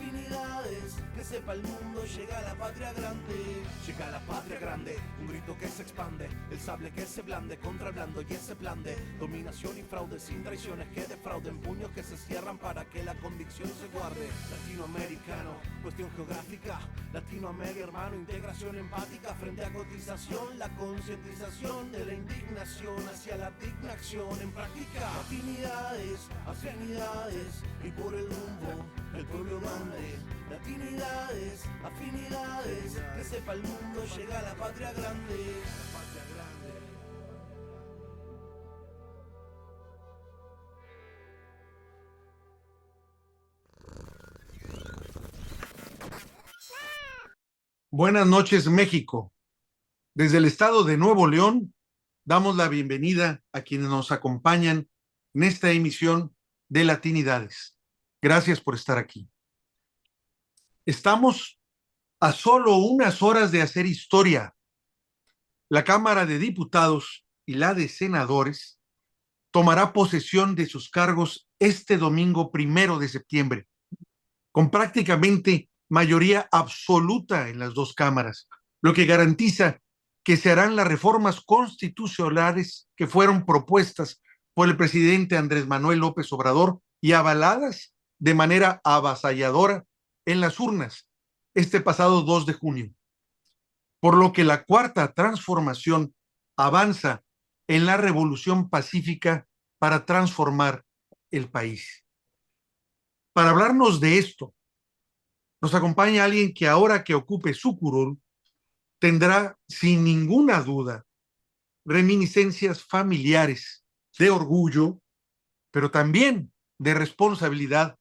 afinidades, que sepa el mundo, llega la patria grande. Llega la patria grande, un grito que se expande, el sable que se blande contra el blando y ese plan de dominación y fraude, sin traiciones que defrauden, puños que se cierran para que la convicción se guarde. Latinoamericano, cuestión geográfica, Latinoamérica hermano, integración empática frente a cotización, la concientización de la indignación hacia la digna acción en práctica. Afinidades, afinidades, y por el rumbo el pueblo grande. Latinidades, afinidades, que sepa el mundo, llega la patria grande. La patria grande. Buenas noches, México. Desde el estado de Nuevo León, damos la bienvenida a quienes nos acompañan en esta emisión de Latinidades. Gracias por estar aquí. Estamos a solo unas horas de hacer historia. La Cámara de Diputados y la de Senadores tomará posesión de sus cargos este domingo 1 de septiembre, con prácticamente mayoría absoluta en las dos cámaras, lo que garantiza que se harán las reformas constitucionales que fueron propuestas por el presidente Andrés Manuel López Obrador y avaladas de manera avasalladora en las urnas este pasado 2 de junio. Por lo que la cuarta transformación avanza en la revolución pacífica para transformar el país. Para hablarnos de esto, nos acompaña alguien que ahora que ocupe su curul tendrá sin ninguna duda reminiscencias familiares de orgullo, pero también de responsabilidad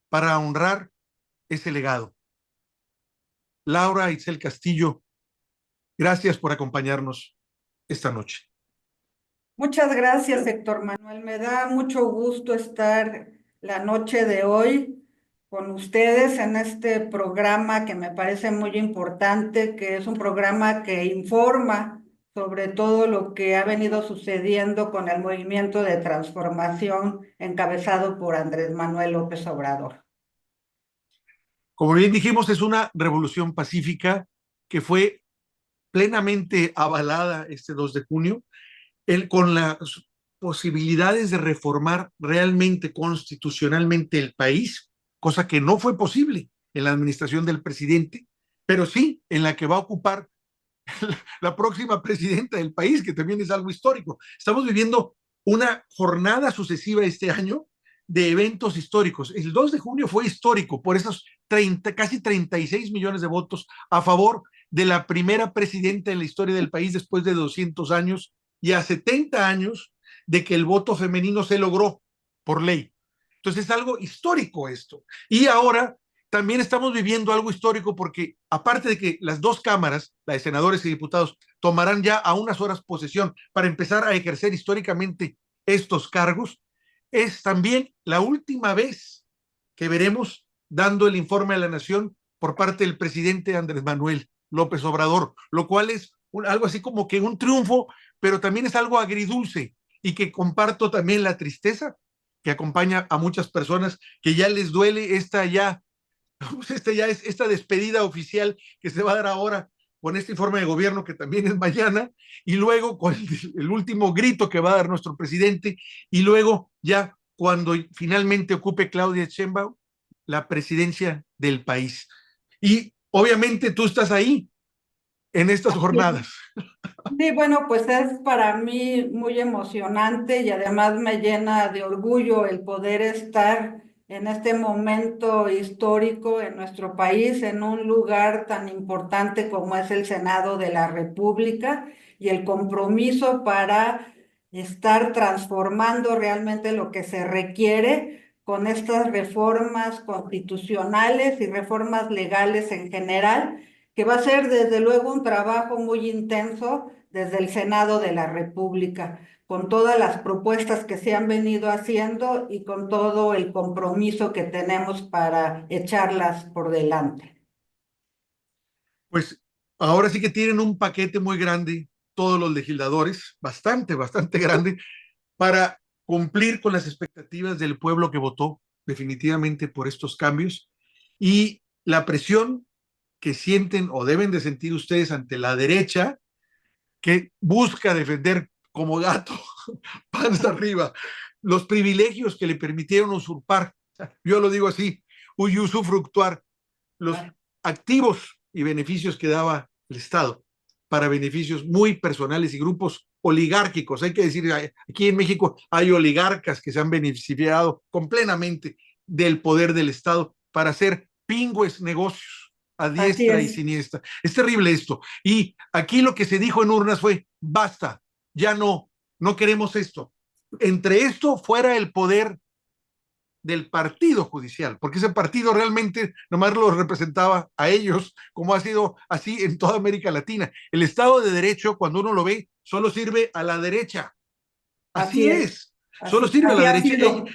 para honrar ese legado. Laura Itzel Castillo, gracias por acompañarnos esta noche. Muchas gracias, Héctor Manuel. Me da mucho gusto estar la noche de hoy con ustedes en este programa que me parece muy importante, que es un programa que informa sobre todo lo que ha venido sucediendo con el movimiento de transformación encabezado por Andrés Manuel López Obrador. Como bien dijimos, es una revolución pacífica que fue plenamente avalada este 2 de junio, con las posibilidades de reformar realmente constitucionalmente el país, cosa que no fue posible en la administración del presidente, pero sí en la que va a ocupar la próxima presidenta del país, que también es algo histórico. Estamos viviendo una jornada sucesiva este año de eventos históricos. El 2 de junio fue histórico por esos casi 36 millones de votos a favor de la primera presidenta en la historia del país después de 200 años y a 70 años de que el voto femenino se logró por ley. Entonces es algo histórico esto. Y ahora también estamos viviendo algo histórico porque aparte de que las dos cámaras, la de senadores y diputados, tomarán ya a unas horas posesión para empezar a ejercer históricamente estos cargos, es también la última vez que veremos dando el informe a la nación por parte del presidente Andrés Manuel López Obrador, lo cual es algo así como que un triunfo, pero también es algo agridulce y que comparto también la tristeza que acompaña a muchas personas que ya les duele esta despedida oficial que se va a dar ahora con este informe de gobierno que también es mañana, y luego con el último grito que va a dar nuestro presidente, y luego ya cuando finalmente ocupe Claudia Sheinbaum la presidencia del país. Y obviamente tú estás ahí en estas jornadas. Sí, bueno, pues es para mí muy emocionante y además me llena de orgullo el poder estar en este momento histórico en nuestro país, en un lugar tan importante como es el Senado de la República y el compromiso para estar transformando realmente lo que se requiere con estas reformas constitucionales y reformas legales en general, que va a ser desde luego un trabajo muy intenso desde el Senado de la República, con todas las propuestas que se han venido haciendo y con todo el compromiso que tenemos para echarlas por delante. Pues ahora sí que tienen un paquete muy grande, todos los legisladores, bastante grande, para cumplir con las expectativas del pueblo que votó definitivamente por estos cambios. y la presión que sienten o deben de sentir ustedes ante la derecha que busca defender como gato, panza arriba, los privilegios que le permitieron usurpar, yo lo digo así, usufructuar los activos y beneficios que daba el Estado para beneficios muy personales y grupos oligárquicos. Hay que decir, aquí en México hay oligarcas que se han beneficiado completamente del poder del Estado para hacer pingües negocios a Así diestra y es. siniestra. Es terrible esto. Y aquí lo que se dijo en urnas fue, basta, ya no queremos esto. Entre esto fuera el poder del partido judicial, porque ese partido realmente nomás los representaba a ellos, como ha sido así en toda América Latina. El Estado de Derecho, cuando uno lo ve, solo sirve a la derecha. Así Así es. es, solo sirve a la Así ha derecha. sido.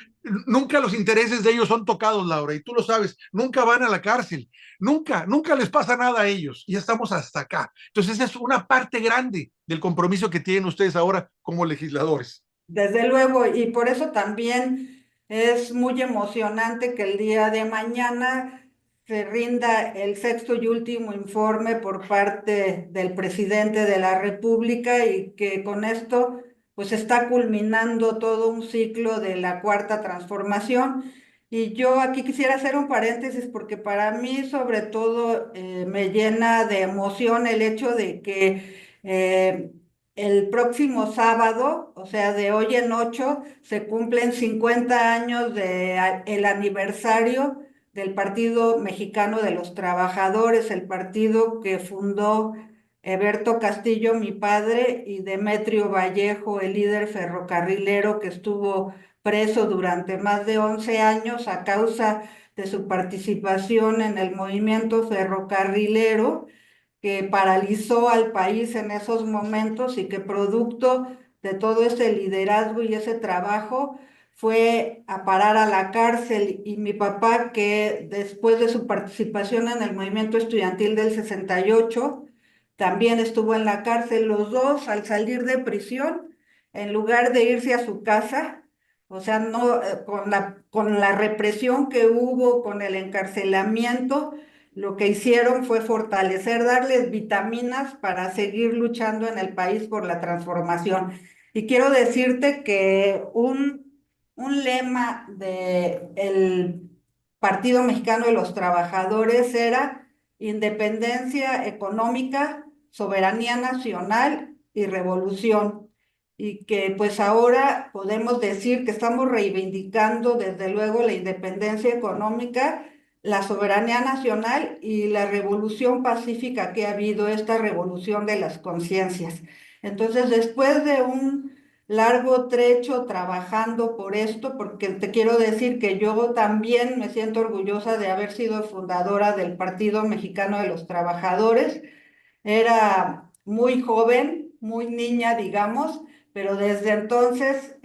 Nunca los intereses de ellos son tocados, Laura, y tú lo sabes, nunca van a la cárcel, nunca les pasa nada a ellos, y ya estamos hasta acá. Entonces, esa es una parte grande del compromiso que tienen ustedes ahora como legisladores. Desde luego, y por eso también es muy emocionante que el día de mañana se rinda el sexto y último informe por parte del presidente de la República y que con esto pues está culminando todo un ciclo de la cuarta transformación. Y yo aquí quisiera hacer un paréntesis porque para mí sobre todo me llena de emoción el hecho de que el próximo sábado, o sea, de hoy en 8, se cumplen 50 años del aniversario del Partido Mexicano de los Trabajadores, el partido que fundó Eberto Castillo, mi padre, y Demetrio Vallejo, el líder ferrocarrilero que estuvo preso durante más de 11 años a causa de su participación en el movimiento ferrocarrilero que paralizó al país en esos momentos y que producto de todo ese liderazgo y ese trabajo fue a parar a la cárcel. Y mi papá, que después de su participación en el movimiento estudiantil del 68, también estuvo en la cárcel. Los dos, al salir de prisión, en lugar de irse a su casa, o sea, no, con la represión que hubo, con el encarcelamiento, lo que hicieron fue fortalecer, darles vitaminas para seguir luchando en el país por la transformación. Y quiero decirte que un lema del Partido Mexicano de los Trabajadores era independencia económica, soberanía nacional y revolución. Y que pues ahora podemos decir que estamos reivindicando desde luego la independencia económica, la soberanía nacional y la revolución pacífica que ha habido, esta revolución de las conciencias. Entonces, después de un largo trecho trabajando por esto, porque te quiero decir que yo también me siento orgullosa de haber sido fundadora del Partido Mexicano de los Trabajadores. Era muy joven, muy niña, digamos, pero desde entonces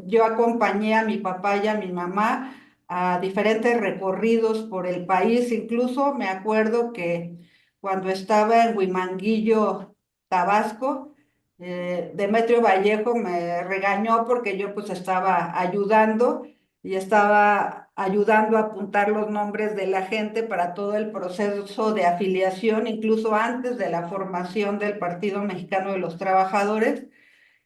yo acompañé a mi papá y a mi mamá a diferentes recorridos por el país. Incluso me acuerdo que cuando estaba en Huimanguillo, Tabasco, Demetrio Vallejo me regañó porque yo pues estaba ayudando y estaba ayudando a apuntar los nombres de la gente para todo el proceso de afiliación, incluso antes de la formación del Partido Mexicano de los Trabajadores,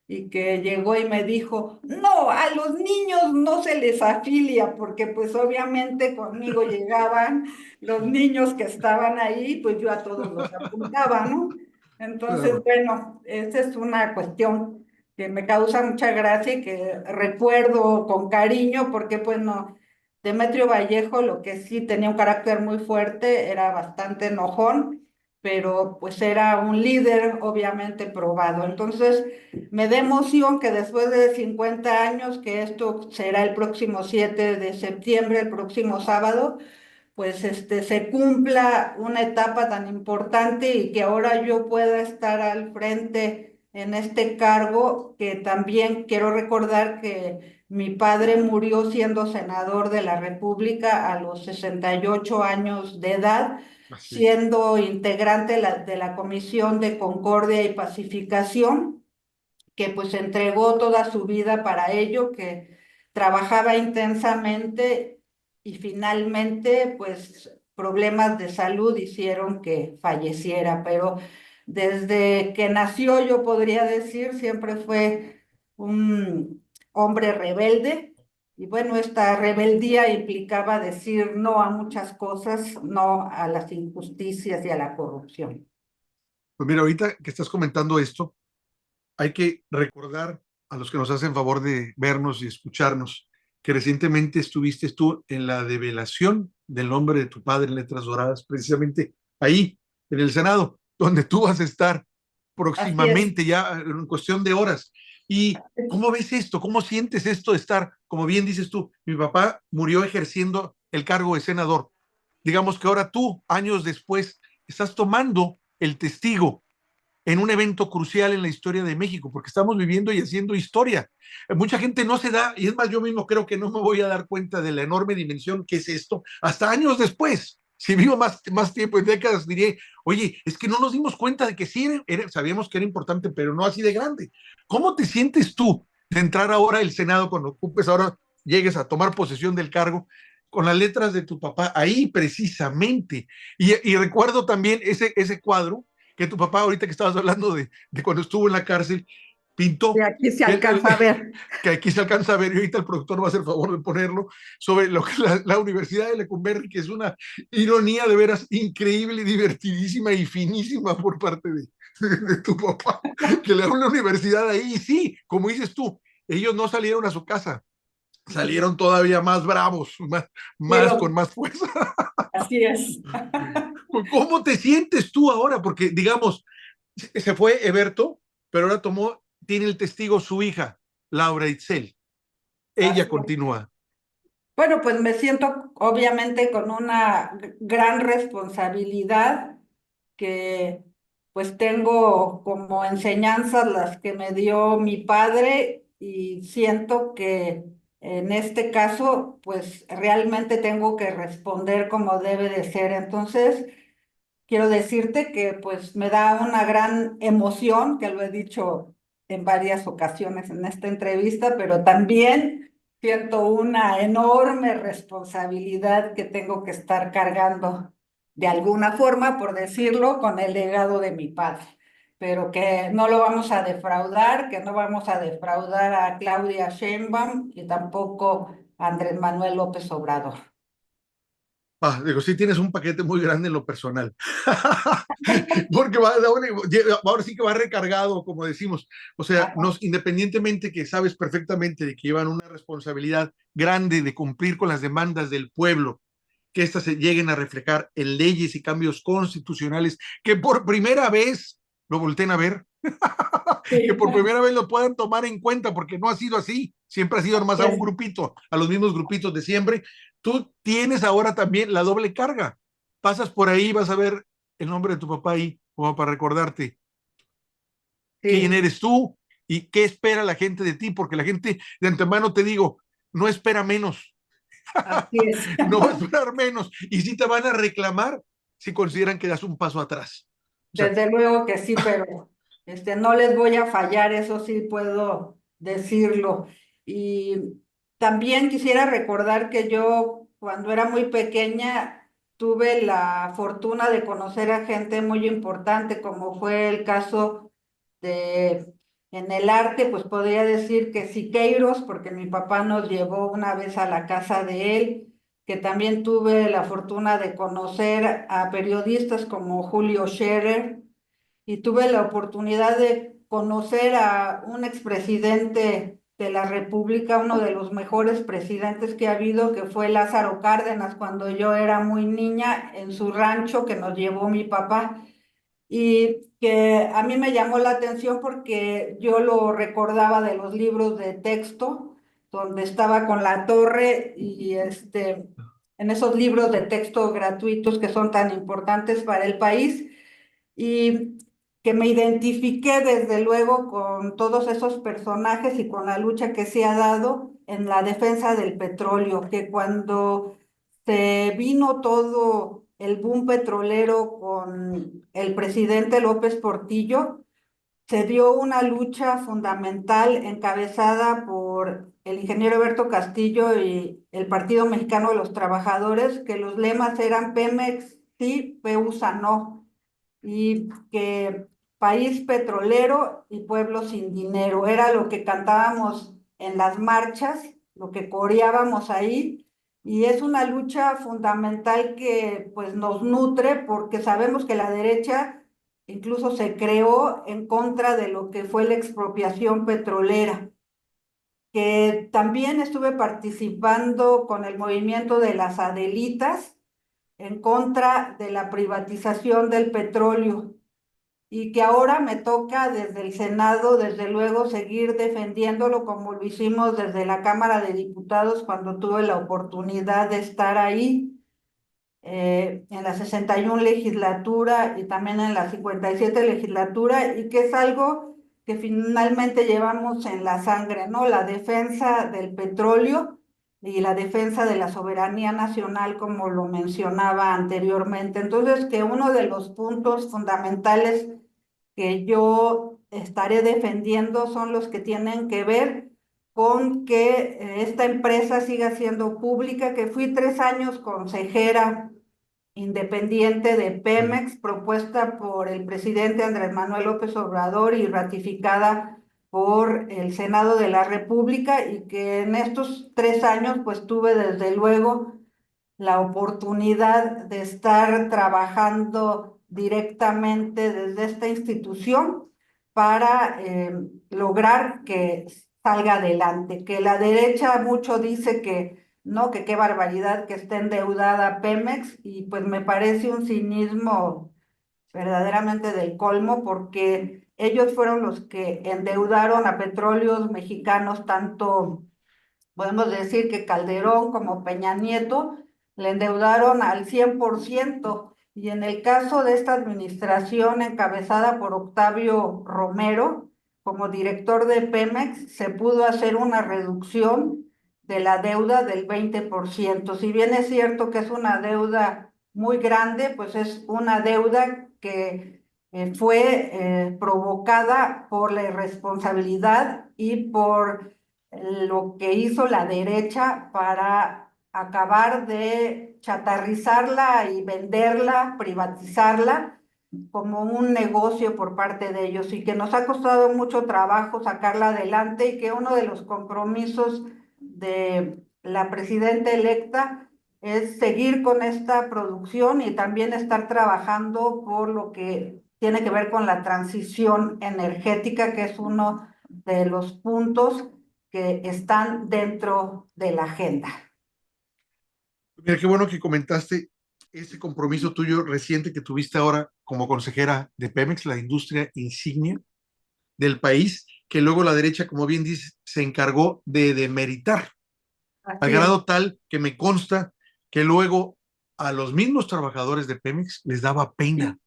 y que llegó y me dijo, no, a los niños no se les afilia, porque pues obviamente conmigo llegaban los niños que estaban ahí, pues yo a todos los apuntaba, ¿no? Entonces, Claro. bueno, esa es una cuestión que me causa mucha gracia y que recuerdo con cariño, porque pues no, Demetrio Vallejo lo que sí tenía un carácter muy fuerte, era bastante enojón, pero pues era un líder obviamente probado. Entonces, me da emoción que después de 50 años, que esto será el próximo 7 de septiembre, el próximo sábado, pues se cumpla una etapa tan importante y que ahora yo pueda estar al frente en este cargo, que también quiero recordar que mi padre murió siendo senador de la República a los 68 años de edad, Así es. siendo integrante de la Comisión de Concordia y Pacificación, que pues entregó toda su vida para ello, que trabajaba intensamente y finalmente pues problemas de salud hicieron que falleciera, pero desde que nació, yo podría decir, siempre fue un hombre rebelde. Y bueno, esta rebeldía implicaba decir no a muchas cosas, no a las injusticias y a la corrupción. Pues mira, ahorita que estás comentando esto, hay que recordar a los que nos hacen favor de vernos y escucharnos que recientemente estuviste tú en la develación del nombre de tu padre en letras doradas, precisamente ahí, en el Senado, donde tú vas a estar Así es. próximamente, ya en cuestión de horas. ¿Y cómo ves esto? ¿Cómo sientes esto de estar, como bien dices tú, mi papá murió ejerciendo el cargo de senador? Digamos que ahora tú, años después, estás tomando el testigo en un evento crucial en la historia de México, porque estamos viviendo y haciendo historia. Mucha gente no se da, y es más, yo mismo creo que no me voy a dar cuenta de la enorme dimensión que es esto hasta años después. Si vivo más tiempo, en décadas, diré, oye, es que no nos dimos cuenta de que sí, sabíamos que era importante, pero no así de grande. ¿Cómo te sientes tú de entrar ahora al Senado cuando ocupes ahora, llegues a tomar posesión del cargo? Con las letras de tu papá ahí precisamente. Y recuerdo también ese cuadro que tu papá, ahorita que estabas hablando de cuando estuvo en la cárcel, Y pintó, aquí se que, alcanza a ver. que aquí se alcanza a ver, y ahorita el productor va a hacer favor de ponerlo, sobre lo que es la Universidad de Lecumberri, que es una ironía de veras increíble, divertidísima y finísima por parte de tu papá, que le da una universidad ahí, y sí, como dices tú, ellos no salieron a su casa, salieron todavía más bravos, con Pero más fuerza. así es. ¿Cómo te sientes tú ahora? Porque, digamos, se fue Eberto, pero ahora tiene el testigo su hija, Laura Itzel. Ella Así es. continúa. Bueno, pues me siento obviamente con una gran responsabilidad que pues tengo como enseñanzas las que me dio mi padre y siento que en este caso pues realmente tengo que responder como debe de ser. Entonces, quiero decirte que pues me da una gran emoción, que lo he dicho en varias ocasiones en esta entrevista, pero también siento una enorme responsabilidad que tengo que estar cargando de alguna forma, por decirlo, con el legado de mi padre, pero que no lo vamos a defraudar, que no vamos a defraudar a Claudia Sheinbaum y tampoco a Andrés Manuel López Obrador. Digo, sí tienes un paquete muy grande en lo personal. Porque ahora sí que va recargado, como decimos. O sea, independientemente que sabes perfectamente de que llevan una responsabilidad grande de cumplir con las demandas del pueblo, que éstas se lleguen a reflejar en leyes y cambios constitucionales que por primera vez lo volteen a ver, que Sí, por primera vez lo puedan tomar en cuenta, porque no ha sido así, siempre ha sido nomás a un es. grupito, a los mismos grupitos de siempre. Tú tienes ahora también la doble carga. Pasas por ahí, vas a ver el nombre de tu papá ahí, como para recordarte quién Sí, eres tú y qué espera la gente de ti, porque la gente de antemano te digo, no espera menos, así es. no va a esperar menos, y sí te van a reclamar si consideran que das un paso atrás. O sea, Desde luego que sí, pero no les voy a fallar, eso sí puedo decirlo. Y también quisiera recordar que yo, cuando era muy pequeña, tuve la fortuna de conocer a gente muy importante, como fue el caso de, en el arte, pues podría decir que Siqueiros, porque mi papá nos llevó una vez a la casa de él, que también tuve la fortuna de conocer a periodistas como Julio Scherer, y tuve la oportunidad de conocer a un expresidente de la República, uno de los mejores presidentes que ha habido, que fue Lázaro Cárdenas, cuando yo era muy niña, en su rancho que nos llevó mi papá, y que a mí me llamó la atención porque yo lo recordaba de los libros de texto, donde estaba con la torre y en esos libros de texto gratuitos que son tan importantes para el país, y que me identifiqué desde luego con todos esos personajes y con la lucha que se ha dado en la defensa del petróleo, que cuando se vino todo el boom petrolero con el presidente López Portillo, se dio una lucha fundamental encabezada por el ingeniero Alberto Castillo y el Partido Mexicano de los Trabajadores, que los lemas eran Pemex sí, PEUSA no, y que país petrolero y pueblo sin dinero, era lo que cantábamos en las marchas, lo que coreábamos ahí, y es una lucha fundamental que pues nos nutre porque sabemos que la derecha incluso se creó en contra de lo que fue la expropiación petrolera, que también estuve participando con el movimiento de las Adelitas en contra de la privatización del petróleo y que ahora me toca desde el Senado, desde luego, seguir defendiéndolo como lo hicimos desde la Cámara de Diputados cuando tuve la oportunidad de estar ahí en la 61 legislatura y también en la 57 legislatura, y que es algo que finalmente llevamos en la sangre, ¿no? La defensa del petróleo y la defensa de la soberanía nacional, como lo mencionaba anteriormente. Entonces, que uno de los puntos fundamentales que yo estaré defendiendo son los que tienen que ver con que esta empresa siga siendo pública, que fui 3 años consejera independiente de Pemex, propuesta por el presidente Andrés Manuel López Obrador y ratificada por el Senado de la República, y que en estos 3 años pues tuve desde luego la oportunidad de estar trabajando directamente desde esta institución para lograr que salga adelante, que la derecha mucho dice que no, que qué barbaridad que esté endeudada Pemex, y pues me parece un cinismo verdaderamente del colmo, porque ellos fueron los que endeudaron a petróleos mexicanos, tanto podemos decir que Calderón como Peña Nieto le endeudaron al 100%, y en el caso de esta administración encabezada por Octavio Romero, como director de Pemex, se pudo hacer una reducción de la deuda del 20%. Si bien es cierto que es una deuda muy grande, pues es una deuda que fue provocada por la irresponsabilidad y por lo que hizo la derecha para acabar de chatarrizarla y venderla, privatizarla como un negocio por parte de ellos, y que nos ha costado mucho trabajo sacarla adelante, y que uno de los compromisos de la presidenta electa es seguir con esta producción y también estar trabajando por lo que tiene que ver con la transición energética, que es uno de los puntos que están dentro de la agenda. Mira, qué bueno que comentaste ese compromiso tuyo reciente que tuviste ahora como consejera de Pemex, la industria insignia del país, que luego la derecha, como bien dice, se encargó de demeritar, al Así es. grado tal que me consta que luego a los mismos trabajadores de Pemex les daba pena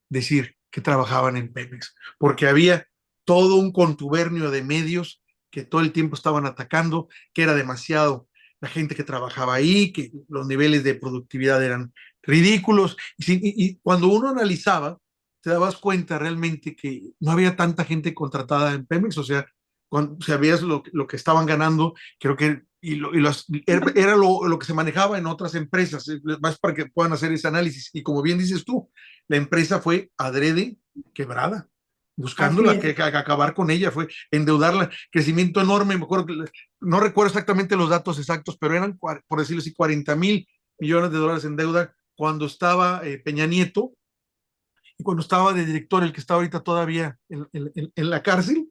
decir que trabajaban en Pemex, porque había todo un contubernio de medios que todo el tiempo estaban atacando, que era demasiado la gente que trabajaba ahí, que los niveles de productividad eran ridículos. Y cuando uno analizaba, te dabas cuenta realmente que no había tanta gente contratada en Pemex, o sea, cuando sabías lo que estaban ganando, creo que era lo que se manejaba en otras empresas, más para que puedan hacer ese análisis. Y como bien dices tú, la empresa fue adrede quebrada, Así buscándola, es. que acabar con ella, fue endeudarla, crecimiento enorme, me acuerdo que, no recuerdo exactamente los datos exactos, pero eran, por decirlo así, 40,000 millones de dólares en deuda cuando estaba Peña Nieto, y cuando estaba de director, el que está ahorita todavía en la cárcel,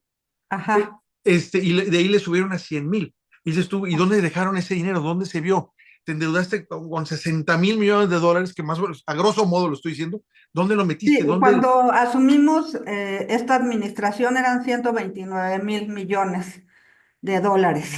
Ajá. de ahí le subieron a 100,000. Y dices tú, ¿y dónde dejaron ese dinero? ¿Dónde se vio? Te endeudaste con 60,000 millones de dólares, que más o menos, a grosso modo lo estoy diciendo. ¿Dónde lo metiste? Sí, ¿Dónde? cuando asumimos esta administración eran 129,000 millones de dólares.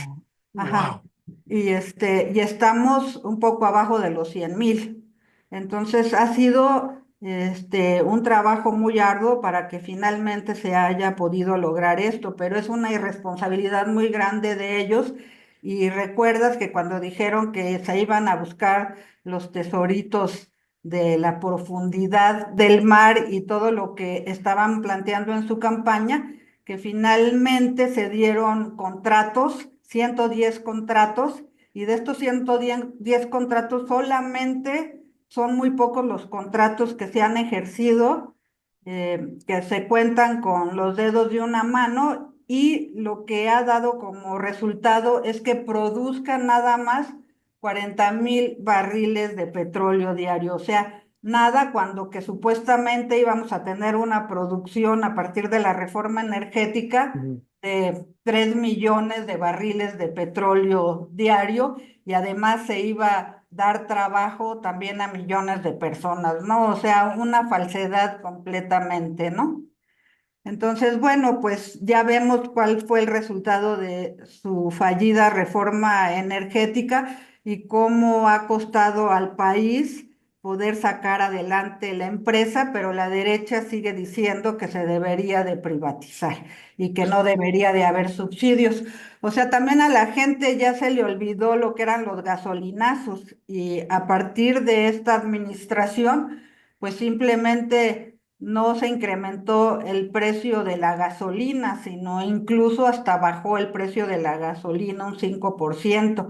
Wow. Ajá. Y estamos un poco abajo de los 100,000. Entonces ha sido un trabajo muy arduo para que finalmente se haya podido lograr esto, pero es una irresponsabilidad muy grande de ellos. Y recuerdas que cuando dijeron que se iban a buscar los tesoritos de la profundidad del mar y todo lo que estaban planteando en su campaña, que finalmente se dieron contratos 110 contratos, y de estos 110 contratos solamente son muy pocos los contratos que se han ejercido, que se cuentan con los dedos de una mano, y lo que ha dado como resultado es que produzca nada más 40,000 barriles de petróleo diario. O sea, nada, cuando que supuestamente íbamos a tener una producción a partir de la reforma energética Ujú. de 3 millones de barriles de petróleo diario, y además se iba a dar trabajo también a millones de personas, ¿no? O sea, una falsedad completamente, ¿no? Entonces, bueno, pues ya vemos cuál fue el resultado de su fallida reforma energética y cómo ha costado al país poder sacar adelante la empresa, pero la derecha sigue diciendo que se debería de privatizar y que no debería de haber subsidios. O sea, también a la gente ya se le olvidó lo que eran los gasolinazos, y a partir de esta administración, pues simplemente no se incrementó el precio de la gasolina, sino incluso hasta bajó el precio de la gasolina un 5%.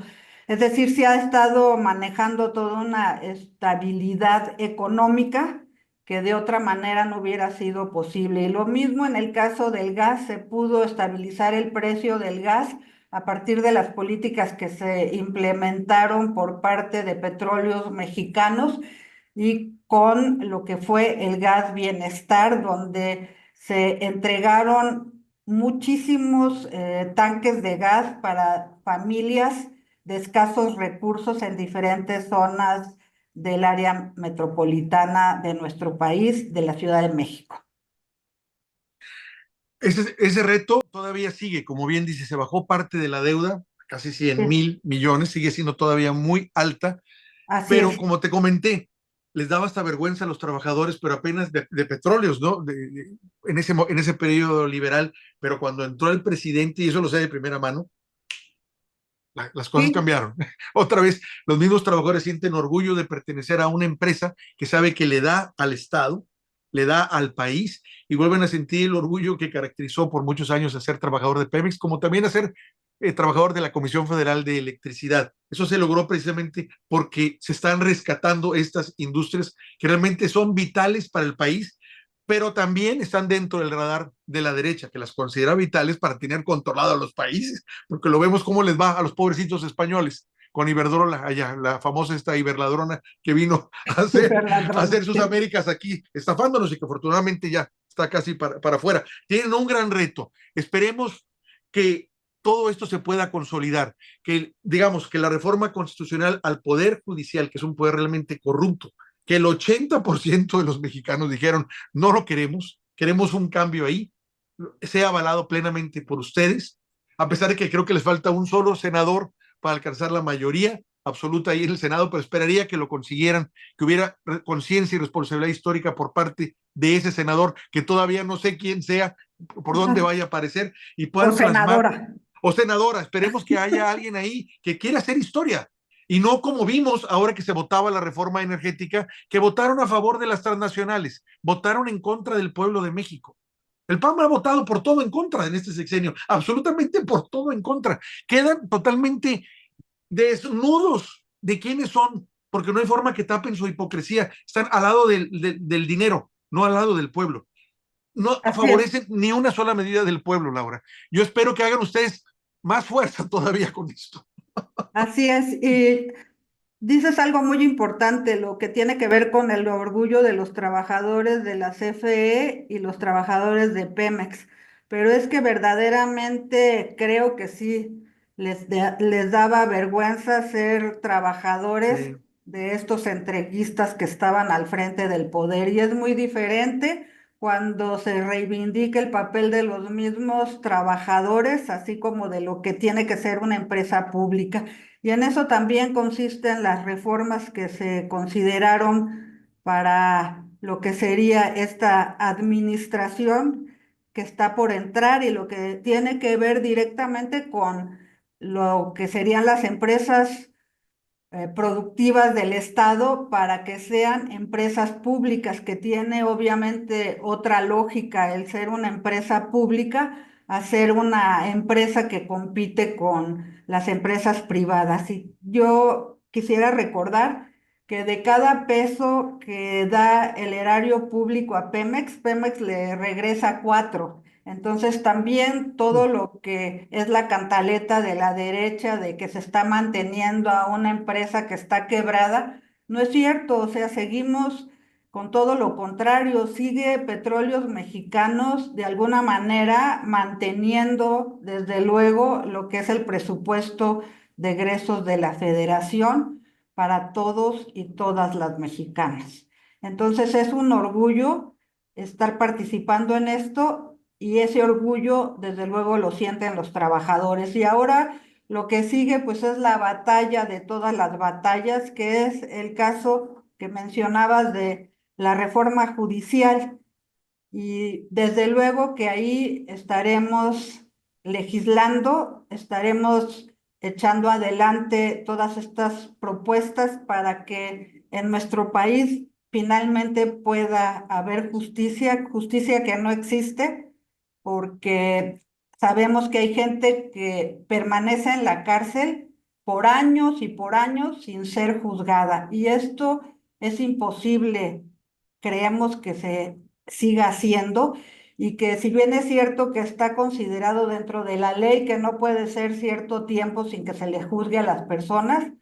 Es decir, se ha estado manejando toda una estabilidad económica que de otra manera no hubiera sido posible. Y lo mismo en el caso del gas, se pudo estabilizar el precio del gas a partir de las políticas que se implementaron por parte de Petróleos Mexicanos, y con lo que fue el gas bienestar, donde se entregaron muchísimos tanques de gas para familias de escasos recursos en diferentes zonas del área metropolitana de nuestro país, de la Ciudad de México. Ese reto todavía sigue, como bien dice, se bajó parte de la deuda, casi 100 Sí, mil millones, sigue siendo todavía muy alta, así pero es. como te comenté, les daba hasta vergüenza a los trabajadores, pero apenas de petróleos, ¿no? En ese periodo liberal, pero cuando entró el presidente, y eso lo sé de primera mano, las cosas Sí, cambiaron. Otra vez, los mismos trabajadores sienten orgullo de pertenecer a una empresa que sabe que le da al Estado, le da al país, y vuelven a sentir el orgullo que caracterizó por muchos años a ser trabajador de Pemex, como también a ser trabajador de la Comisión Federal de Electricidad. Eso se logró precisamente porque se están rescatando estas industrias que realmente son vitales para el país, pero también están dentro del radar de la derecha, que las considera vitales para tener controlado a los países, porque lo vemos cómo les va a los pobrecitos españoles con Iberdrola, allá, la famosa esta Iberladrona que vino súper a ladrón. hacer sus Américas aquí, estafándonos, y que afortunadamente ya está casi para afuera. Tienen un gran reto. Esperemos que todo esto se pueda consolidar, que digamos que la reforma constitucional al Poder Judicial, que es un poder realmente corrupto, que el 80% de los mexicanos dijeron, no lo queremos, queremos un cambio ahí, sea avalado plenamente por ustedes, a pesar de que creo que les falta un solo senador para alcanzar la mayoría absoluta ahí en el Senado, pero esperaría que lo consiguieran, que hubiera conciencia y responsabilidad histórica por parte de ese senador, que todavía no sé quién sea, por dónde vaya a aparecer, y O puedan plasmar, senadora. o senadora, esperemos que haya alguien ahí que quiera hacer historia, y no como vimos ahora que se votaba la reforma energética, que votaron a favor de las transnacionales, votaron en contra del pueblo de México. El PAN ha votado por todo en contra en este sexenio, absolutamente por todo en contra. Quedan totalmente desnudos de quiénes son, porque no hay forma que tapen su hipocresía. Están al lado del dinero, no al lado del pueblo. No Así es. favorecen ni una sola medida del pueblo, Laura. Yo espero que hagan ustedes más fuerza todavía con esto. Así es. Y dices algo muy importante, lo que tiene que ver con el orgullo de los trabajadores de la CFE y los trabajadores de Pemex. Pero es que verdaderamente creo que sí les daba vergüenza ser trabajadores Sí. de estos entreguistas que estaban al frente del poder. Y es muy diferente cuando se reivindica el papel de los mismos trabajadores, así como de lo que tiene que ser una empresa pública. Y en eso también consisten las reformas que se consideraron para lo que sería esta administración que está por entrar, y lo que tiene que ver directamente con lo que serían las empresas productivas del Estado, para que sean empresas públicas, que tiene obviamente otra lógica el ser una empresa pública a ser una empresa que compite con las empresas privadas. Y yo quisiera recordar que de cada peso que da el erario público a Pemex, Pemex le regresa 4. Entonces también todo lo que es la cantaleta de la derecha de que se está manteniendo a una empresa que está quebrada, no es cierto. O sea, seguimos con todo lo contrario. Sigue Petróleos Mexicanos de alguna manera manteniendo desde luego lo que es el presupuesto de egresos de la Federación para todos y todas las mexicanas. Entonces es un orgullo estar participando en esto, y ese orgullo desde luego lo sienten los trabajadores. Y ahora lo que sigue pues es la batalla de todas las batallas, que es el caso que mencionabas de la reforma judicial. Y desde luego que ahí estaremos legislando, estaremos echando adelante todas estas propuestas para que en nuestro país finalmente pueda haber justicia, justicia que no existe, porque sabemos que hay gente que permanece en la cárcel por años y por años sin ser juzgada. Y esto es imposible, creemos que se siga haciendo, y que si bien es cierto que está considerado dentro de la ley que no puede ser cierto tiempo sin que se le juzgue a las personas,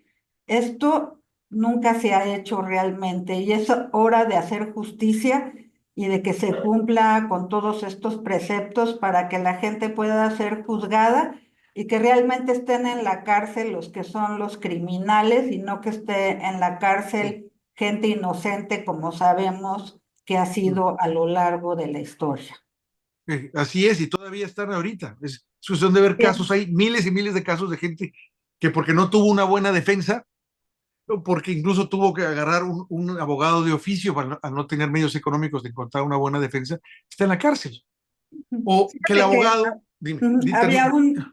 esto nunca se ha hecho realmente, y es hora de hacer justicia y de que se cumpla con todos estos preceptos para que la gente pueda ser juzgada y que realmente estén en la cárcel los que son los criminales, y no que esté en la cárcel gente inocente, como sabemos que ha sido a lo largo de la historia. Así es, y todavía están ahorita. Es cuestión de ver casos, Sí. hay miles y miles de casos de gente que porque no tuvo una buena defensa, o porque incluso tuvo que agarrar un abogado de oficio para no tener medios económicos de encontrar una buena defensa, está en la cárcel. O que el Fíjate que abogado, dime, había termina.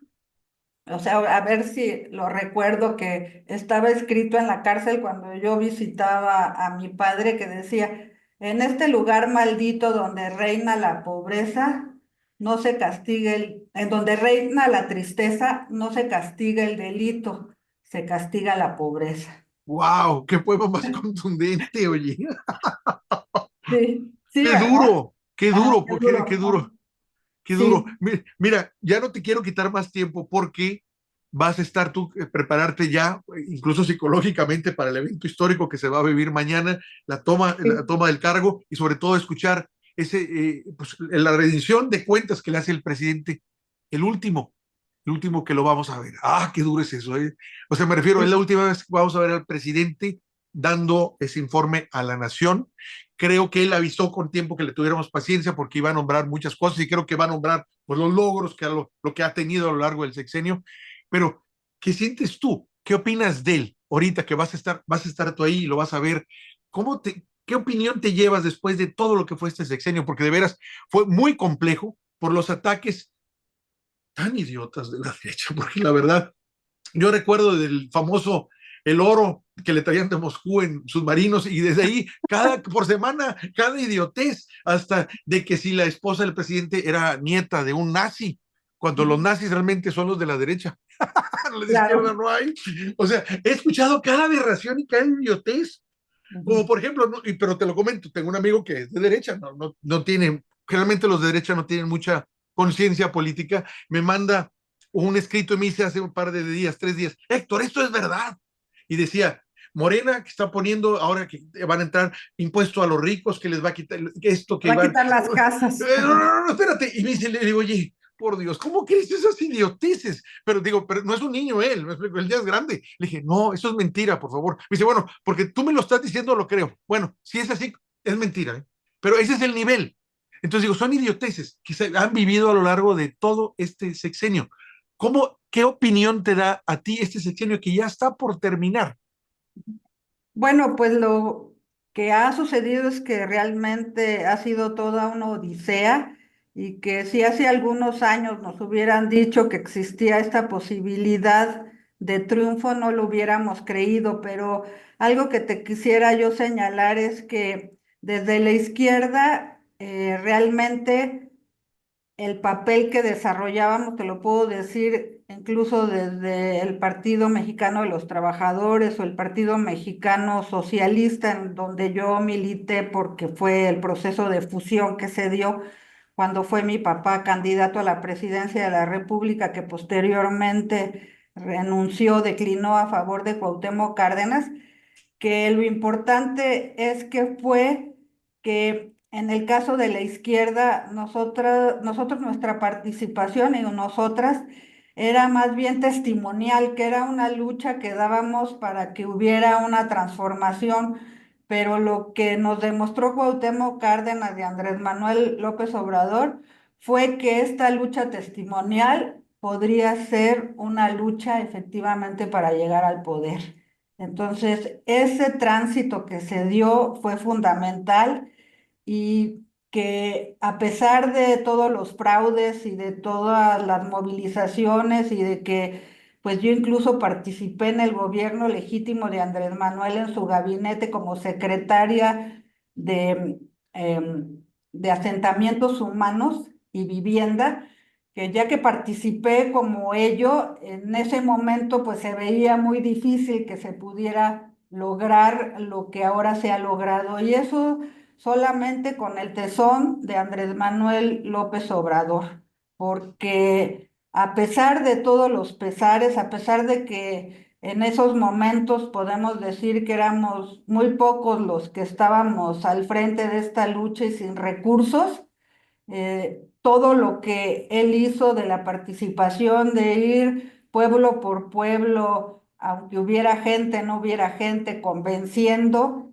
o sea, a ver si lo recuerdo, que estaba escrito en la cárcel cuando yo visitaba a mi padre, que decía: en este lugar maldito donde reina la pobreza, no se castiga en donde reina la tristeza, no se castiga el delito, se castiga la pobreza. ¡Wow! ¡Qué poema más contundente, oye! Sí, sí, ¡Qué ¿verdad? duro! ¡Qué Ah, duro! qué Porque, qué duro. duro! Qué duro. Sí. Mira, ya no te quiero quitar más tiempo porque vas a estar tú, prepararte ya, incluso psicológicamente, para el evento histórico que se va a vivir mañana, la Sí. toma del cargo y sobre todo escuchar pues, la rendición de cuentas que le hace el presidente, el último, el último que lo vamos a ver. Ah, qué duro es eso, ¿eh? O sea, me refiero, es la Sí. última vez que vamos a ver al presidente dando ese informe a la nación. Creo que él avisó con tiempo que le tuviéramos paciencia porque iba a nombrar muchas cosas y creo que va a nombrar pues, los logros, lo que ha tenido a lo largo del sexenio. Pero, ¿qué sientes tú? ¿Qué opinas de él ahorita que vas a estar tú ahí y lo vas a ver? ¿Qué opinión te llevas después de todo lo que fue este sexenio? Porque de veras fue muy complejo por los ataques tan idiotas de la derecha, porque la verdad, yo recuerdo del famoso el oro que le traían de Moscú en submarinos y desde ahí, por semana, cada idiotez, hasta de que si la esposa del presidente era nieta de un nazi, cuando los nazis realmente son los de la derecha, los de izquierda Claro. no hay. O sea, he escuchado cada aberración y cada idiotez, como Ujú. por ejemplo, pero te lo comento, tengo un amigo que es de derecha, no tiene, generalmente los de derecha no tienen mucha conciencia política, me manda un escrito y me dice hace un par de días, 3 días: Héctor, esto es verdad. Y decía: Morena que está poniendo ahora que van a entrar impuesto a los ricos, que les va a quitar esto, que Va a van... quitar las casas. No, espérate. Y me dice, le digo: oye, por Dios, ¿cómo crees esas idioteces? Pero digo, pero no es un niño él, me explico, él ya es grande. Le dije: no, eso es mentira, por favor. Me dice: bueno, porque tú me lo estás diciendo, lo creo. Bueno, si es así, es mentira, ¿eh? Pero ese es el nivel. Entonces digo, son idioteces que se han vivido a lo largo de todo este sexenio. ¿Qué opinión te da a ti este sexenio que ya está por terminar? Bueno, pues lo que ha sucedido es que realmente ha sido toda una odisea, y que si hace algunos años nos hubieran dicho que existía esta posibilidad de triunfo, no lo hubiéramos creído. Pero algo que te quisiera yo señalar es que desde la izquierda realmente el papel que desarrollábamos, te lo puedo decir incluso desde el Partido Mexicano de los Trabajadores o el Partido Mexicano Socialista, en donde yo milité porque fue el proceso de fusión que se dio cuando fue mi papá candidato a la presidencia de la República, que posteriormente renunció, declinó a favor de Cuauhtémoc Cárdenas, que lo importante es que fue que en el caso de la izquierda, nosotros nuestra participación y nosotras era más bien testimonial, que era una lucha que dábamos para que hubiera una transformación, pero lo que nos demostró Cuauhtémoc Cárdenas y Andrés Manuel López Obrador fue que esta lucha testimonial podría ser una lucha efectivamente para llegar al poder. Entonces, ese tránsito que se dio fue fundamental y que a pesar de todos los fraudes y de todas las movilizaciones y de que pues yo incluso participé en el gobierno legítimo de Andrés Manuel en su gabinete como secretaria de, de asentamientos humanos y vivienda, que ya que participé como ello, en ese momento pues se veía muy difícil que se pudiera lograr lo que ahora se ha logrado. Y eso solamente con el tesón de Andrés Manuel López Obrador, porque a pesar de todos los pesares, a pesar de que en esos momentos podemos decir que éramos muy pocos los que estábamos al frente de esta lucha y sin recursos, todo lo que él hizo de la participación, de ir pueblo por pueblo, aunque hubiera gente, no hubiera gente, convenciendo,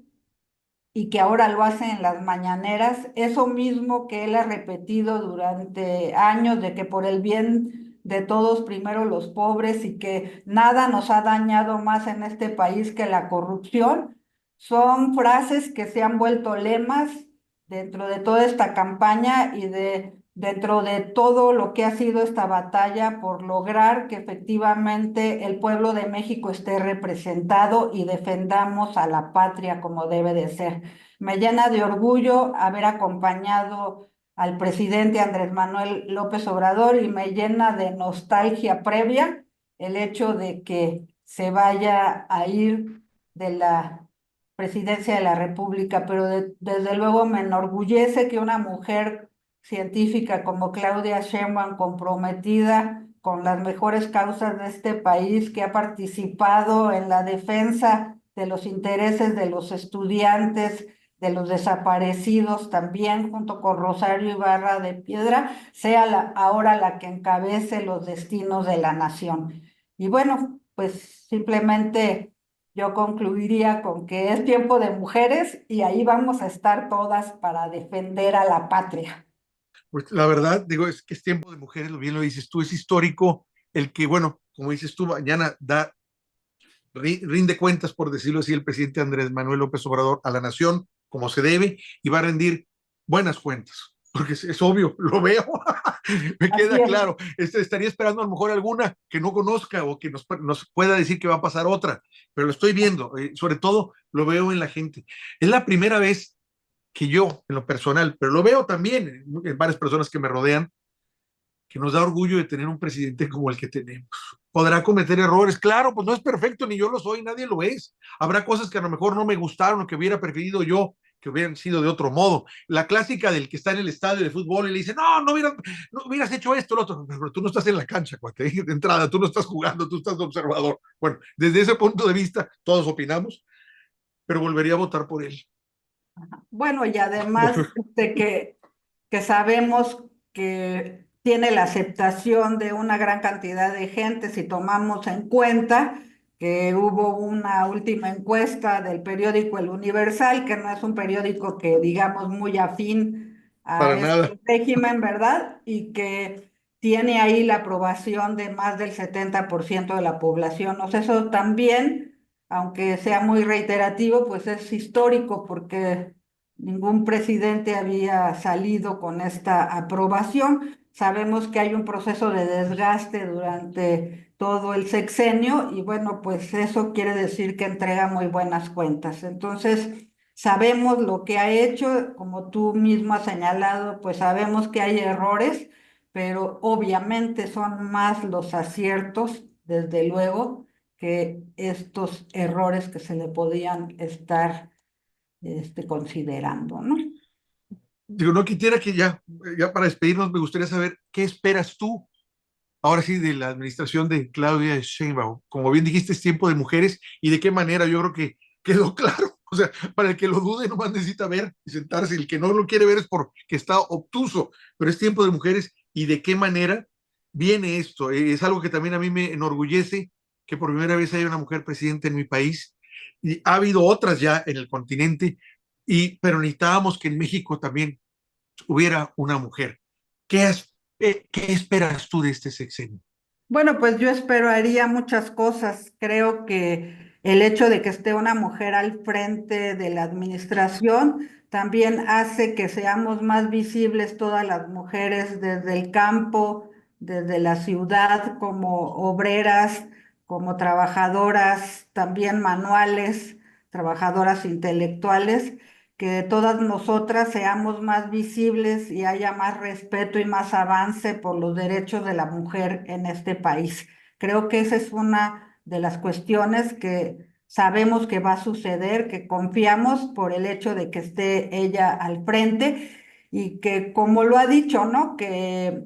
y que ahora lo hace en las mañaneras, eso mismo que él ha repetido durante años, de que por el bien de todos, primero los pobres, y que nada nos ha dañado más en este país que la corrupción, son frases que se han vuelto lemas dentro de toda esta campaña y dentro de todo lo que ha sido esta batalla por lograr que efectivamente el pueblo de México esté representado y defendamos a la patria como debe de ser. Me llena de orgullo haber acompañado al presidente Andrés Manuel López Obrador y me llena de nostalgia previa el hecho de que se vaya a ir de la presidencia de la República, pero desde luego me enorgullece que una mujer científica como Claudia Sheinbaum, comprometida con las mejores causas de este país, que ha participado en la defensa de los intereses de los estudiantes, de los desaparecidos también, junto con Rosario Ibarra de Piedra, sea ahora la que encabece los destinos de la nación. Y bueno, pues simplemente yo concluiría con que es tiempo de mujeres y ahí vamos a estar todas para defender a la patria. Pues la verdad, digo, es que es tiempo de mujeres, lo bien lo dices tú, es histórico el que, bueno, como dices tú, mañana rinde cuentas, por decirlo así, el presidente Andrés Manuel López Obrador a la nación como se debe y va a rendir buenas cuentas, porque es obvio, lo veo, me Así queda es. claro. Estaría esperando a lo mejor alguna que no conozca o que nos pueda decir que va a pasar otra, pero lo estoy viendo, sobre todo lo veo en la gente. Es la primera vez que yo, en lo personal, pero lo veo también en varias personas que me rodean, que nos da orgullo de tener un presidente como el que tenemos. Podrá cometer errores, claro, pues no es perfecto, ni yo lo soy, nadie lo es. Habrá cosas que a lo mejor no me gustaron o que hubiera preferido yo que hubieran sido de otro modo. La clásica del que está en el estadio de fútbol y le dice, no hubieras hecho esto, lo otro, pero tú no estás en la cancha, cuate, de entrada, tú no estás jugando, tú estás de observador. Bueno, desde ese punto de vista, todos opinamos, pero volvería a votar por él. Bueno, y además de que sabemos que tiene la aceptación de una gran cantidad de gente, si tomamos en cuenta que hubo una última encuesta del periódico El Universal, que no es un periódico que digamos muy afín a Para nada. este régimen, ¿verdad? Y que tiene ahí la aprobación de más del 70% de la población. O sea, eso también, aunque sea muy reiterativo, pues es histórico porque ningún presidente había salido con esta aprobación. Sabemos que hay un proceso de desgaste durante todo el sexenio y bueno, pues eso quiere decir que entrega muy buenas cuentas. Entonces, sabemos lo que ha hecho, como tú mismo has señalado, pues sabemos que hay errores, pero obviamente son más los aciertos, desde luego, que estos errores que se le podían estar considerando, ¿no? Digo, no quisiera que ya para despedirnos, me gustaría saber qué esperas tú, ahora sí, de la administración de Claudia Sheinbaum. Como bien dijiste, es tiempo de mujeres y de qué manera, yo creo que quedó claro. O sea, para el que lo dude, nomás necesita ver y sentarse. El que no lo quiere ver es porque está obtuso, pero es tiempo de mujeres y de qué manera viene esto. Es algo que también a mí me enorgullece que por primera vez haya una mujer presidenta en mi país. Y ha habido otras ya en el continente, pero necesitábamos que en México también hubiera una mujer. ¿Qué esperas tú de este sexenio? Bueno, pues yo esperaría muchas cosas. Creo que el hecho de que esté una mujer al frente de la administración también hace que seamos más visibles todas las mujeres desde el campo, desde la ciudad, como obreras, como trabajadoras, también manuales, trabajadoras intelectuales, que todas nosotras seamos más visibles y haya más respeto y más avance por los derechos de la mujer en este país. Creo que esa es una de las cuestiones que sabemos que va a suceder, que confiamos por el hecho de que esté ella al frente y que, como lo ha dicho, ¿no? Que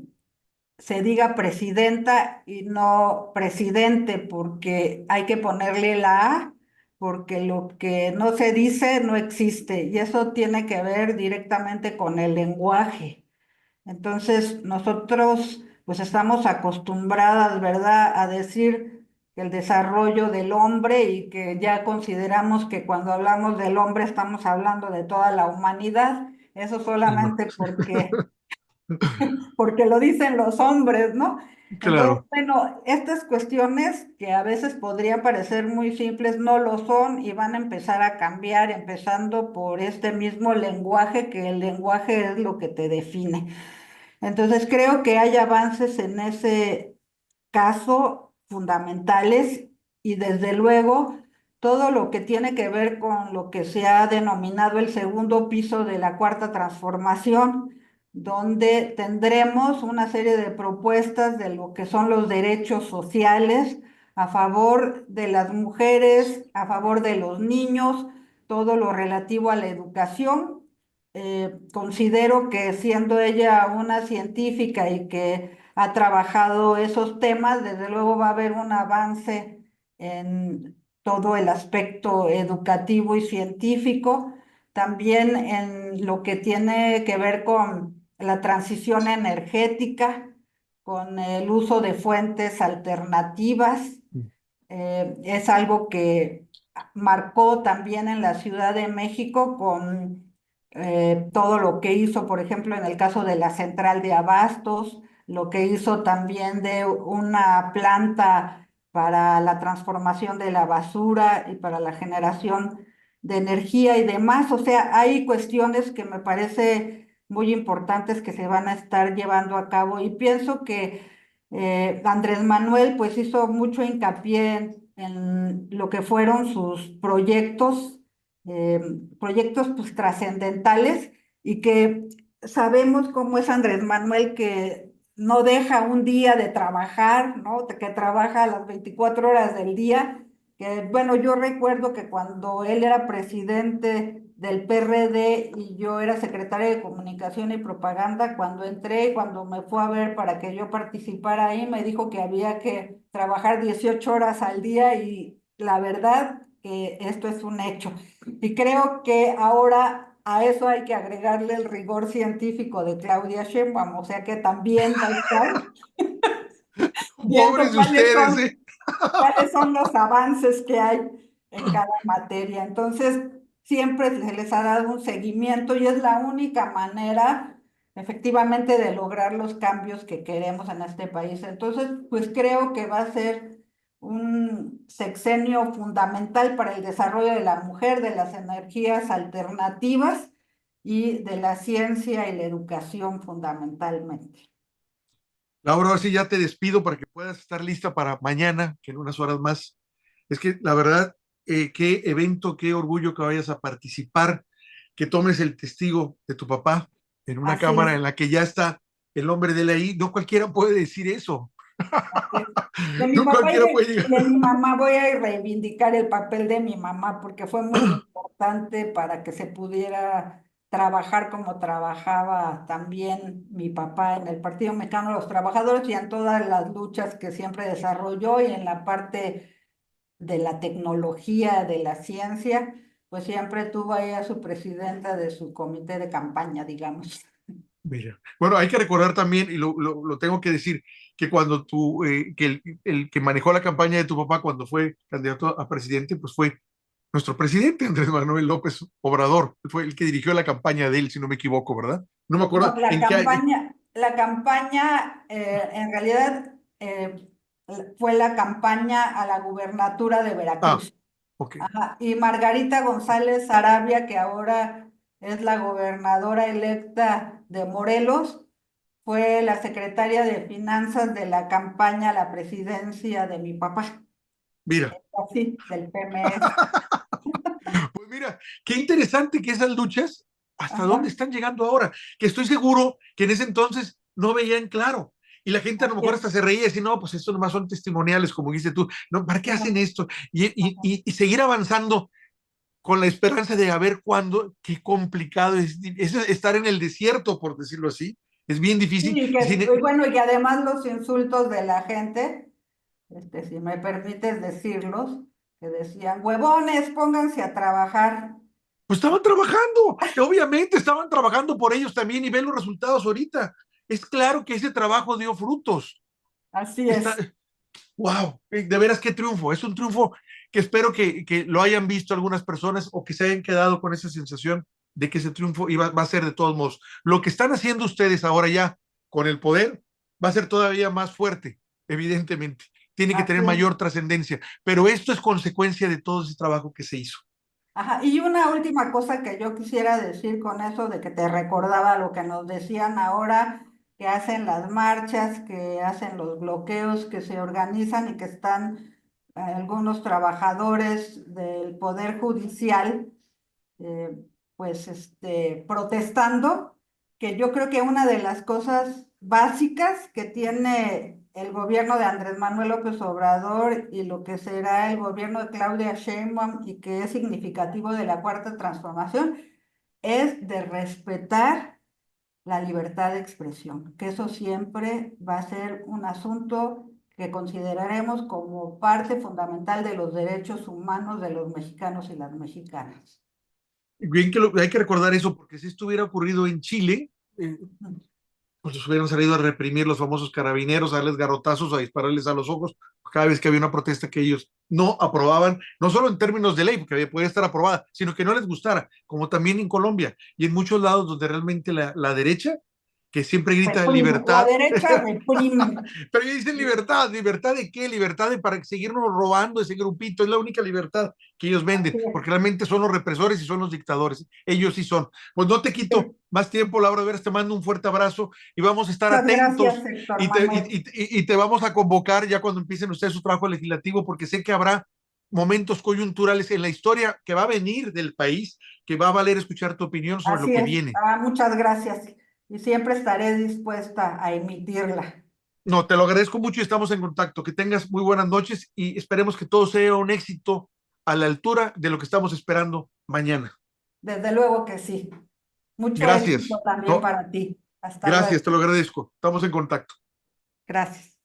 se diga presidenta y no presidente, porque hay que ponerle la A, porque lo que no se dice no existe, y eso tiene que ver directamente con el lenguaje. Entonces, nosotros pues estamos acostumbradas, ¿verdad?, a decir que el desarrollo del hombre y que ya consideramos que cuando hablamos del hombre estamos hablando de toda la humanidad. Eso Y no. solamente porque lo dicen los hombres, ¿no? Entonces, Claro, bueno, estas cuestiones que a veces podrían parecer muy simples, no lo son y van a empezar a cambiar, empezando por este mismo lenguaje, que el lenguaje es lo que te define. Entonces, creo que hay avances en ese caso fundamentales y desde luego todo lo que tiene que ver con lo que se ha denominado el segundo piso de la cuarta transformación, donde tendremos una serie de propuestas de lo que son los derechos sociales a favor de las mujeres, a favor de los niños, todo lo relativo a la educación. Considero que siendo ella una científica y que ha trabajado esos temas, desde luego va a haber un avance en todo el aspecto educativo y científico, también en lo que tiene que ver con la transición energética, con el uso de fuentes alternativas. Es algo que marcó también en la Ciudad de México con todo lo que hizo, por ejemplo, en el caso de la central de abastos, lo que hizo también de una planta para la transformación de la basura y para la generación de energía y demás. O sea, hay cuestiones que me parece muy importantes que se van a estar llevando a cabo y pienso que Andrés Manuel pues hizo mucho hincapié en lo que fueron sus eh, proyectos pues trascendentales y que sabemos cómo es Andrés Manuel, que no deja un día de trabajar, ¿no? Que trabaja las 24 horas del día. Que bueno, yo recuerdo que cuando él era presidente del PRD y yo era secretaria de Comunicación y Propaganda, cuando entré y cuando me fue a ver para que yo participara ahí, me dijo que había que trabajar 18 horas al día y la verdad que esto es un hecho. Y creo que ahora a eso hay que agregarle el rigor científico de Claudia Sheinbaum, o sea que también va a estar viendo pobres de ustedes, ¿eh? cuáles son los avances que hay en cada materia. Entonces, siempre se les ha dado un seguimiento y es la única manera, efectivamente, de lograr los cambios que queremos en este país. Entonces, pues creo que va a ser un sexenio fundamental para el desarrollo de la mujer, de las energías alternativas y de la ciencia y la educación fundamentalmente. Laura, ahora sí ya te despido para que puedas estar lista para mañana, que en unas horas más. Es que la verdad, qué evento, qué orgullo que vayas a participar, que tomes el testigo de tu papá en una Así es. cámara en la que ya está el nombre de él ahí, no cualquiera puede decir eso. Así es. De mi No papá cualquiera puede y de llegar. mi mamá voy a reivindicar el papel de mi mamá porque fue muy importante para que se pudiera trabajar como trabajaba también mi papá en el Partido Mexicano de los Trabajadores y en todas las luchas que siempre desarrolló y en la parte de la tecnología, de la ciencia, pues siempre tuvo ahí a su presidenta de su comité de campaña, digamos. Mira, bueno, hay que recordar también, y lo tengo que decir, que cuando que el que manejó la campaña de tu papá cuando fue candidato a presidente, pues fue nuestro presidente, Andrés Manuel López Obrador, fue el que dirigió la campaña de él, si no me equivoco, ¿verdad? No me No, acuerdo en qué año. la campaña en realidad fue la campaña a la gubernatura de Ah, Veracruz. ok. Ajá, y Margarita González Arabia, que ahora es la gobernadora electa de Morelos, fue la secretaria de Finanzas de la campaña a la presidencia de mi papá, Mira, así, del PMS. pues mira, qué interesante que esas luchas, hasta dónde Ajá, están llegando ahora, que estoy seguro que en ese entonces no veían claro. Y la gente a lo así mejor hasta es. se reía y decía, no, pues esto nomás son testimoniales, como dices tú, no, ¿para qué Ajá, hacen esto? ajá. Y seguir avanzando con la esperanza de a ver cuándo, qué complicado es estar en el desierto, por decirlo así, es bien Sí, difícil. y bueno, y además los insultos de la gente, si me permites decirlos, que decían, huevones, pónganse a trabajar. Pues estaban trabajando, obviamente estaban trabajando por ellos también y ven los resultados ahorita. Es claro que ese trabajo dio frutos. Así Está, es. wow, de veras qué triunfo. Es un triunfo que espero que lo hayan visto algunas personas o que se hayan quedado con esa sensación de que ese triunfo va a ser de todos modos. Lo que están haciendo ustedes ahora ya con el poder va a ser todavía más fuerte, evidentemente. Tiene que tener Así es. mayor trascendencia, pero esto es consecuencia de todo ese trabajo que se hizo. Ajá. Y una última cosa que yo quisiera decir con eso de que te recordaba lo que nos decían ahora, que hacen las marchas, que hacen los bloqueos, que se organizan y que están algunos trabajadores del Poder Judicial eh, pues protestando, que yo creo que una de las cosas básicas que tiene el gobierno de Andrés Manuel López Obrador y lo que será el gobierno de Claudia Sheinbaum y que es significativo de la Cuarta Transformación es de respetar la libertad de expresión, que eso siempre va a ser un asunto que consideraremos como parte fundamental de los derechos humanos de los mexicanos y las mexicanas. Bien que hay que recordar eso, porque si esto hubiera ocurrido en Chile, pues hubieran salido a reprimir los famosos carabineros, a darles garrotazos, a dispararles a los ojos, cada vez que había una protesta que ellos no aprobaban, no solo en términos de ley, porque podía estar aprobada, sino que no les gustara, como también en Colombia y en muchos lados donde realmente la derecha, que siempre grita Reprime, la libertad, derecha reprime. pero ellos dicen libertad, ¿libertad de qué? Libertad de para seguirnos robando ese grupito, es la única libertad que ellos venden, Así es. porque realmente son los represores y son los dictadores, ellos sí son. Pues no te quito más tiempo, Laura, de veras, te mando un fuerte abrazo y vamos a estar Muchas atentos gracias, Héctor y Manuel. te vamos a convocar ya cuando empiecen ustedes su trabajo legislativo, porque sé que habrá momentos coyunturales en la historia que va a venir del país, que va a valer escuchar tu opinión sobre lo Así que es. viene. Muchas gracias. Y siempre estaré dispuesta a emitirla. No, te lo agradezco mucho y estamos en contacto. Que tengas muy buenas noches y esperemos que todo sea un éxito a la altura de lo que estamos esperando mañana. Desde luego que sí. Mucho éxito Gracias. también No, para ti. Hasta gracias, luego. te lo agradezco. Estamos en contacto. Gracias.